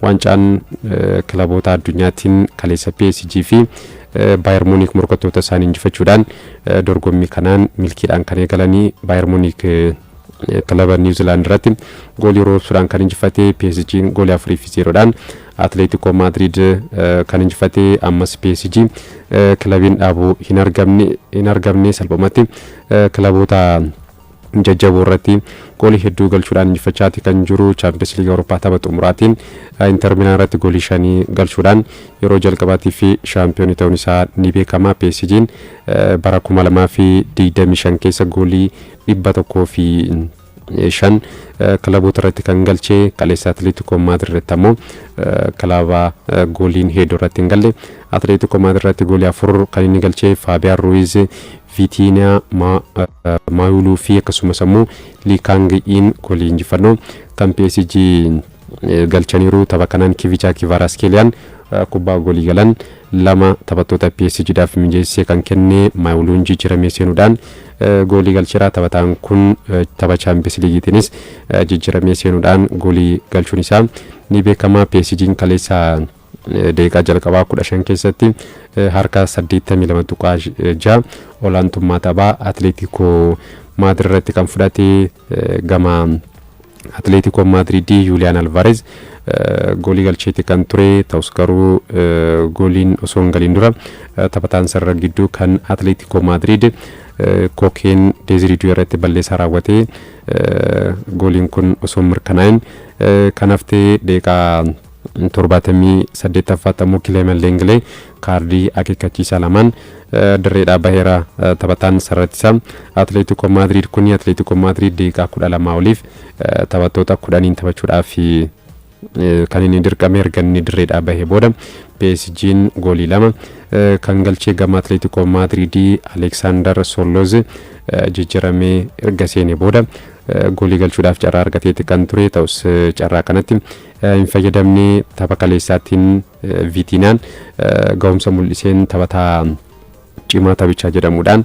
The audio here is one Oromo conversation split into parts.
waancaan kilaboota addunyaatiin kaleessa PSG fi Bayern Munich morkattoota isaanii injifachuudhaan dorgommii kanaan milkiidhaan kan eegalanii Bayern Munich kilaba New Zealand irratti goolii roobsuudhaan kan injifate PSG goolii 4-0dhaan Atletico Madrid kan injifate ammas PSG kilabiin dhaabuu hin argamne salphumatti kilaboota jajjaboo irratti goolii hedduu galchuudhaan injifachaati kan jiru. Champions League Europa tapha xumuraatiin Inter Milan irratti goolii 5 galchuudhaan yeroo jalqabaatii fi shaampiyoonii ta'uun isaa ni beekama. PSG bara 2025 keessa goolii 105 kilaboota irratti kan galchee kaleessa Atletico Madrid irratti ammoo kilaba gooliin hedduu irratti hin galle. Atletico Madrid irratti goolii 4 kan inni galchee Fabian Ruiz, Vitinha, Mayulu fi akkasumas ammoo Lee Kang-in goolii injifannoo kan PSG galchaniiru. Tapha kanaan Kvicha Kvaratskhelia kubbaa goolii galan lama taphattoota PSG daaf mijeessee kan kenne Mayuluun jijjiiramee seenuudhaan goolii galcheera. Taphataan kun tapha Champions Leagueetiinis jijjiiramee seenuudhaan goolii galchuun isaa ni beekama. PSG kaleessa deeqaa jalqabaa 15 keessatti harka 82.6 olaantummaa taphaa Atletico Madrid irratti kan fudhate gama Atletico Madrid Julian Alvarez goolii galcheeti kan ture ta'us garuu gooliin osoo hin galiin dura taphataan sarara gidduu kan Atletico Madrid Kookeen Desiree irratti balleessaa raawwate gooliin kun osoo mirkanaa'in kan haftee deeqaa 78 Clement Lenglet kaardii akeekkachiisaa lamaan dirreedhaa baheera taphataan sarartisaa Atletico Madrid kun. Atletico Madrid deeqaa 12 oliif taphattoota 10 taphachuudhaaf kan inni dirqame erga inni dirreedhaa bahee booda PSG'n goolii 2 kan galchee gama Atletico Madrid Alexander Soloz jijjiiramee erga seenee booda goolii galchuudhaaf carraa argateeti kan ture ta'us carraa kanatti hin fayyadamne. Tapha kaleessaatiin Vitinhaan ga'umsa mul'iseen taphataa cimaa taphichaa jedhamuudhaan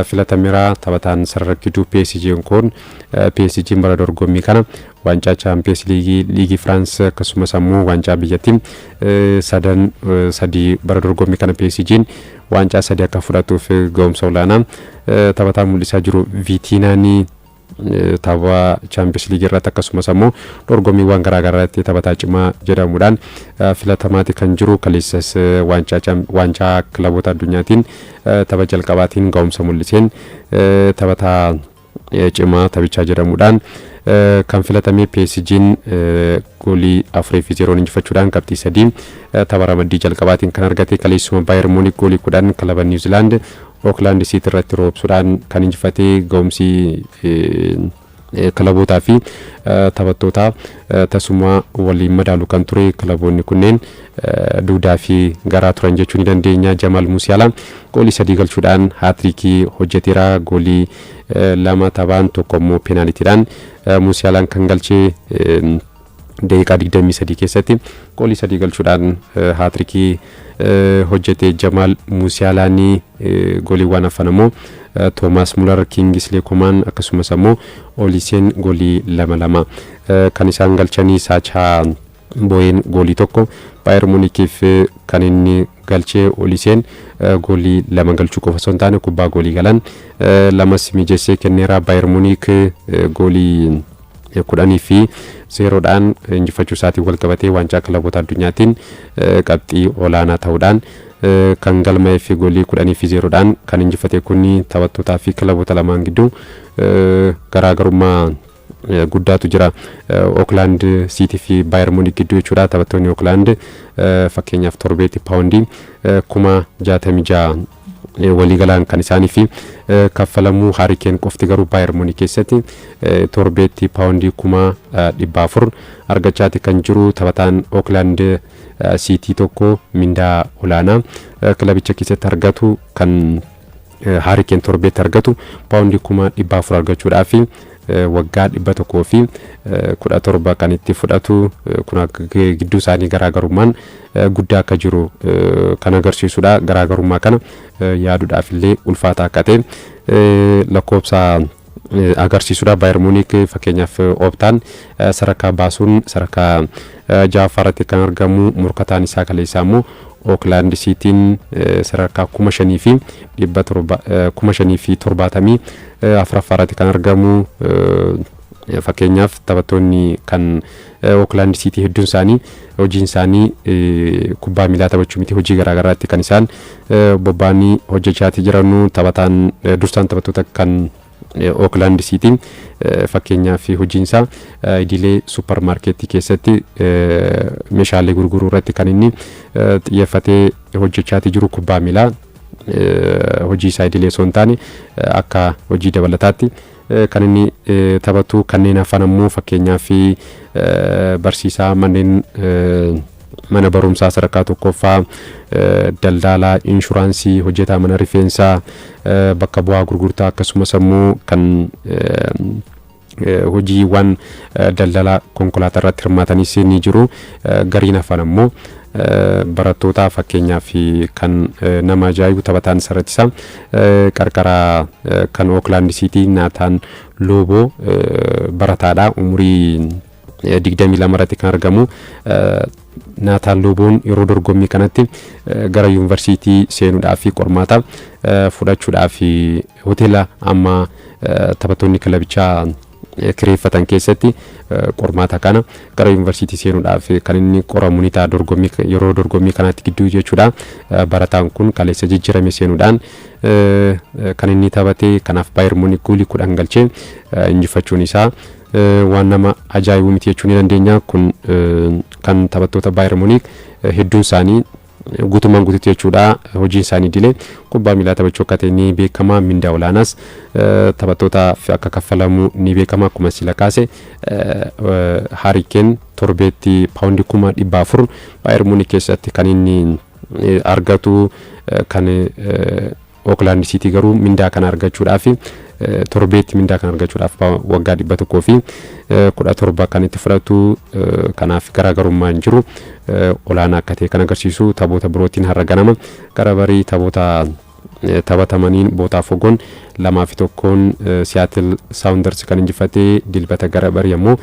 filatameera. Taphataan sarara gidduu PSG kun PSG bara dorgommii kana waancaa Champions League Liigii France akkasumas ammoo waancaa biyyattii sadii bara dorgommii kana PSG waancaa 3 akka fudhatuuf ga'umsa olaanaa taphataa mul'isaa jiru. Vitinhaan tapha Champions League irratti akkasumas ammoo dorgommiiwwan garaagaraatti taphataa cimaa jedhamuudhaan filatamaati kan jiru. Kaleessas waancaa kilaboota addunyaatiin tapha jalqabaatiin ga'umsa mul'iseen taphataa cimaa taphichaa jedhamuudhaan kan filatame. PSG'n goolii 4-0 injifachuudhaan qabxii 3 tapha ramaddii jalqabaatiin kan argate. Kaleessuma Bayern Munich goolii 10 kilaba New Zealand Auckland City irratti roobsuudhaan kan injifate. Ga'umsi kilabootaa fi taphattoota tasuma waliin madaalu kan ture kilaboonni kunneen duudaa fi garaa turan jechuu ni dandeenya. Jamal Musiala goolii 3 galchuudhaan haatriikii hojjeteera. Goolii 2 taphaan tokko immoo peenaalitiidhaan Musialaan kan galchee deeqaa 23 keessatti goolii 3 galchuudhaan haatriikii hojjete Jamal Musialaan. Gooliiwwan hafan ammoo Thomas Muller, Kingsley Coman akkasumas ammoo Olisen goolii 2 kan isaan galchanii. Sacha Boyen goolii 1 Bayern Munichiif kan inni galchee. Olisen goolii 2 galchuu qofa osoo hin taane kubbaa goolii galan 2 mijeessee kenneera. Bayern Munich goolii 10-0dhaan injifachuu isaatiin wal qabatee waancaa kilaboota addunyaatiin qabxii olaanaa ta'uudhaan kan galmaa'ee fi goolii 10-0dhaan kan injifate. Kun taphattootaa fi kilaboota lamaan gidduu garaagarummaa guddaatu jira. Auckland City fi Bayern Munich gidduu jechuudha. Taphattoonni Auckland fakkeenyaaf torbeetti paawundii 66,000 walii galaan kan isaanii fi kaffalamuu Harikeen qofti garuu Bayern Munich keessatti torbeetti paawundii 400,000 argachaati kan jiru. Taphataan Auckland City tokko mindaa olaanaa kilabicha keessatti argatu kan Harikeen torbeetti argatu paawundii 100,000 argachuudhaaf waggaa 117 kan itti fudhatu. Kun gidduu isaanii garaagarummaan guddaa akka jiru kan agarsiisudha. Garaagarummaa kana yaaduudhaaf illee ulfaataa akka ta'e lakkoobsa agarsiisudha. Bayern Munich fakkeenyaaf ooptaan sadarkaa baasuun sadarkaa ja'affaarratti kan argamu, morkataan isaa kaleessaa immoo Auckland Cityin sadarkaa 5,770 afuraffaarratti kan argamu. Fakkeenyaaf taphattoonni kan Auckland City hedduun isaanii hojiin isaanii kubbaa miilaa taphachuu miti, hojii garaagaraatti kan isaan bobba'anii hojjechaa jiranu. Taphataan dursaan taphattoota kan Auckland City fakkeenyaaf hojiin isaa idilee supermarketii keessatti meeshaalee gurguruu irratti kan inni xiyyeeffatee hojjechaa jiru. Kubbaa miilaa hojii isaa idilee osoo hin taane akka hojii dabalataatti kan inni taphatu. Kanneen hafan ammoo fakkeenyaaf barsiisaa mana barumsaa sadarkaa tokkoffaa, daldalaa, inshuraansii, hojjetaa mana rifeensaa, bakka bu'aa gurgurtaa, akkasumas ammoo kan hojiiwwan daldalaa konkolaataa irratti hirmaatanis ni jiru. Gariin hafan ammoo barattoota fakkeenyaaf kan nama ajaa'ibu taphataan sarartisaa qarqara kan Auckland City Nathan Lobo barataadha, umurii 22 irratti kan argamu. Nathan Loboon yeroo dorgommii kanatti gara yuunivarsiitii seenuudhaaf qormaata fudhachuudhaaf hoteela amma taphattoonni kilabichaa kireeffatan keessatti qormaata kana gara yuunivarsiitii seenuudhaaf kan inni qoramu ni ta'a yeroo dorgommii kanatti gidduu jechuudha. Barataan kun kaleessa jijjiirame seenuudhaan kan inni taphate. Kanaaf Bayern Munich goolii 10 galchee injifachuun isaa waan nama ajaa'ibu miti jechuu ni dandeenya. Kun kan taphattoota Bayern Munich hedduun isaanii guutumaan guututti jechuudha hojiin isaanii idilee kubbaa miilaa taphachuu akka ta'e ni beekama. Mindaa olaanaas taphattootaaf akka kaffalamu ni beekama. Akkuma sila kaase Harry Kane torbeetti paawundi 400,000 Bayern Munich keessatti kan inni argatu. Kan Auckland City garuu mindaa kana argachuudhaaf torbeetti mindaa kan argachuudhaaf waggaa 117 kan itti fudhatu. Kanaaf garaagarummaan jiru olaanaa akka ta'e kan agarsiisu. Taphoota birootiin har'a ganama gara barii taphatamaniin Botafogoon 2-1 Seattle Sounders kan injifatee. Dilbata gara barii ammoo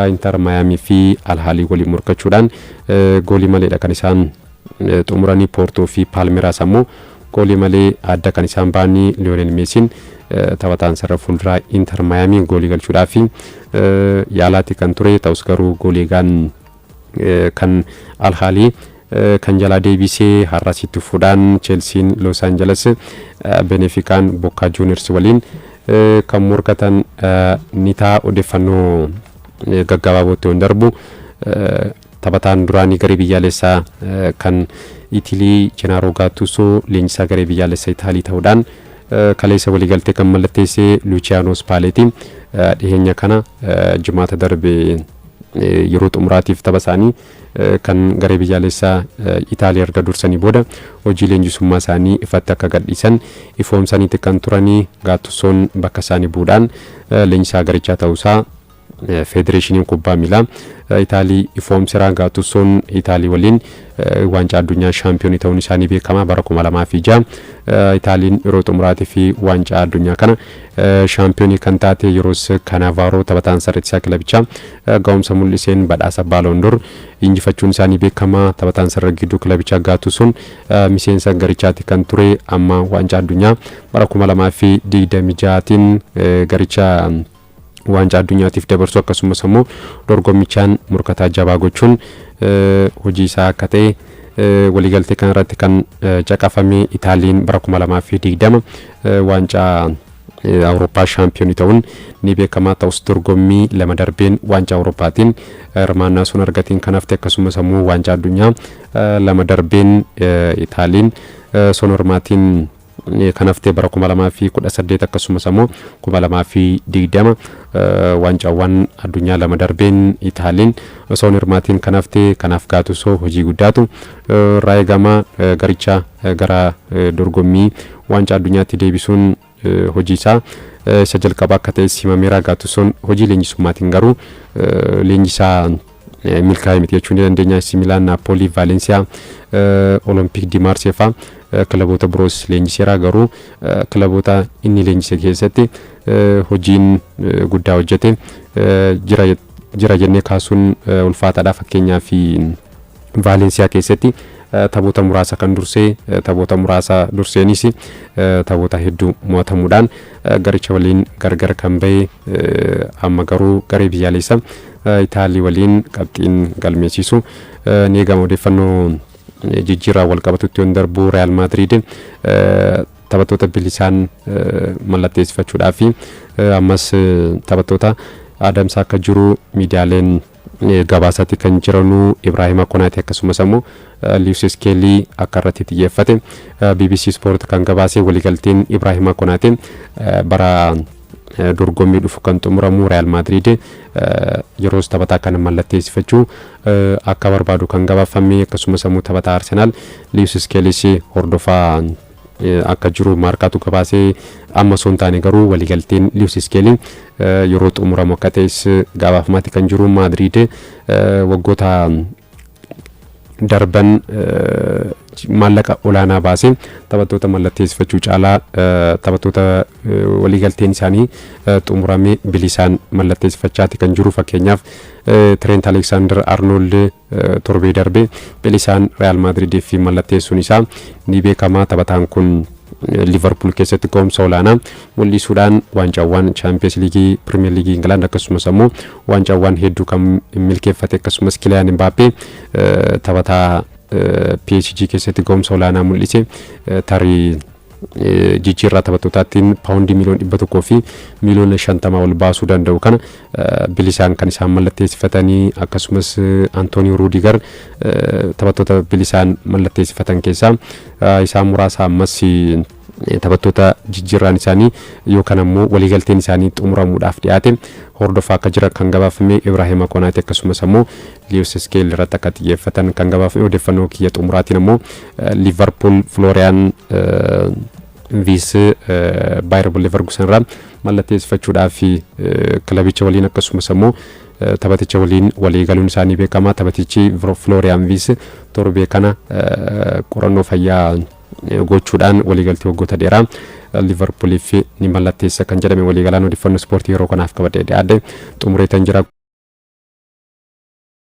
Inter Miami fi Al Ahly waliin morkachuudhaan goolii maleedha kan isaan xumuranii. Porto fi Palmeiras ammoo goolii malee adda kan isaan baanii. Lionel Messi taphataan sarara fuulduraa Inter Miami goolii galchuudhaaf yaalaatti kan ture. Ta'us garuu goolii kan Al Ahly kan jalaa deebisee har'asitti fuudhaan Chelsea Los Angeles Benficaan Boca Juniors waliin kan morkatan ni ta'a. Odeeffannoo gaggabaabootti yoon darbu taphataan duraanii garee biyyaalessaa kan Itilii Gennaro Gattuso leenjisaa garee biyyaalessaa Itaalii ta'uudhaan kaleessa waliigaltee kan mallatteessee Luciano Spalletti dhiheenya kana jimaata darbe yeroo xumuraatiif tapha isaanii kan garee biyyaalessaa Itaalii erga dursanii booda hojii leenjisummaa isaanii ifatti akka gadhiisan ifoomsaniitti kan turanii. Gattusoon bakka isaanii buudhaan leenjisaa garichaa ta'uusaa Federeeshiniin kubbaa miilaa Itaalii ifoomseera. Gattusoon Itaalii waliin waancaa addunyaa shaampiyoonii ta'uun isaanii beekama. Bara 2006 Itaaliin yeroo xumuraatii fi waancaa addunyaa kana shaampiyoonii kan taate yeroos Cannavaro taphataan sarartisaa kilabichaa ga'umsa mul'iseen badhaasa Ballon d'Or injifachuun isaanii beekama. Taphataan sarara gidduu kilabichaa Gattusoon miseensa garichaatti kan ture. Amma waancaa addunyaa bara 2026tiin garicha waancaa addunyaatiif dabarsu akkasumas ammoo dorgommichaan morkataa jabaa gochuun hojii isaa akka ta'e waliigaltee kan irratti kan caqafame. Itaaliin bara 2020 waancaa Awurooppaa shaampiyoonii ta'uun ni beekama. Ta'us dorgommii lama darbeen waancaa Awurooppaatiin hirmaannaa sun argatiin kan hafte akkasumas ammoo waancaa addunyaa lama darbeen Itaaliin sonormaatiin kan hafte bara 2018 akkasumas ammoo 2020 waancawwan addunyaa lama darbeen Itaaliin osoo hirmaatiin kan hafte. Kanaaf Gattuso hojii guddaatu raayegama garicha gara dorgommii waancaa addunyaatti deebisuun hojii isaa isa jalqabaa akka ta'e simameera. Gattusoon hojii leenjisummaatiin garuu leenjisaa milkaa'e miti jechuun dandeenya. AC Milan, Napoli, Valencia, Olympique de Marseille fa kilaboota biroos leenjiseera. Garuu kilaboota inni leenjise keessatti hojiin guddaa hojjete jira jennee kaasuun ulfaataadha. Fakkeenyaaf Valencia keessatti taphoota muraasa kan dursee taphoota muraasa durseenis taphoota hedduu mo'atamuudhaan garicha waliin gargar kan ba'e amma garuu garee biyyaalessa Itaalii waliin qabxiin galmeessisu ni eegama. Odeeffannoo jijjiirraa wal qabatutti yoon darbu Real Madrid taphattoota bilisaan mallatteessifachuudhaa fi ammas taphattoota adamsaa akka jiru miidiyaaleen gabaasatti kan jiranu Ibrahima Konaate akkasumas immoo Lewis Skelly akka irratti xiyyeeffate BBC Sport kan gabaasee waliigalteen Ibrahima Konaate bara dorgommii dhufu kan xumuramu Real Madrid yeroo taphataa kan mallatteessifachuu akka barbaadu kan gabaafame. Akkasumas immoo taphataa Arsenal Lewis Skelly hordofaa akka jiru Markaatu gabaasee amma son taane garuu waliigalteen Lewis Skelly yeroo xumuramu akka ta'es gabaafamatti kan jiru. Madrid waggoota darban maallaqa olaanaa baasee taphattoota mallatteessifachuu caalaa taphattoota waliigalteen isaanii xumuramee bilisaan mallatteessifachaati kan jiru. Fakkeenyaaf Trent Alexander-Arnold torbee darbe bilisaan Real Madrid fi mallatteessuun isaa ni beekama. Taphataan kun Liverpool keessatti gahumsa olaanaa mul'isuudhaan waancawwan Champions League, Premier League England akkasumas immoo waancawwan hedduu kan milkeeffate. Akkasumas Kylian Mbappé taphataa PSG keessatti gahumsa olaanaa mul'ise tarii jijjiirraa taphattootaatti paawundii miliyoona 100 fi miliyoona 50 ol baasuu danda'u kana bilisaan kan isaan mallatteessifatanii. Akkasumas Antonio Rudiger taphattoota bilisaan mallatteessifatan keessaa isaan muraasa ammas taphattoota jijjiirraan isaanii yookaan ammoo waliigalteen isaanii xumuramuudhaaf dhiyaate hordofaa akka jira kan gabaafame. Ibrahima Konaate akkasumas ammoo Lewis Skelly irratti akka xiyyeeffatan kan gabaafame. Odeeffannoo kiyya xumuraatiin ammoo Liverpool Florian Wirtz Bayer Leverkusen irraa mallatteessifachuudhaaf kilabicha waliin akkasumas ammoo taphaticha waliin waliigaluun isaanii beekama. Taphatichi Florian Wirtz torbee kana qorannoo fayyaa gochuudhaan waliigaltii waggoota dheeraa Liverpooliif ni mallatteessa kan jedhame. Waliigalaan odeeffannoo ispoortii yeroo kanaaf qabadee dhiyaadde xumureetan jira.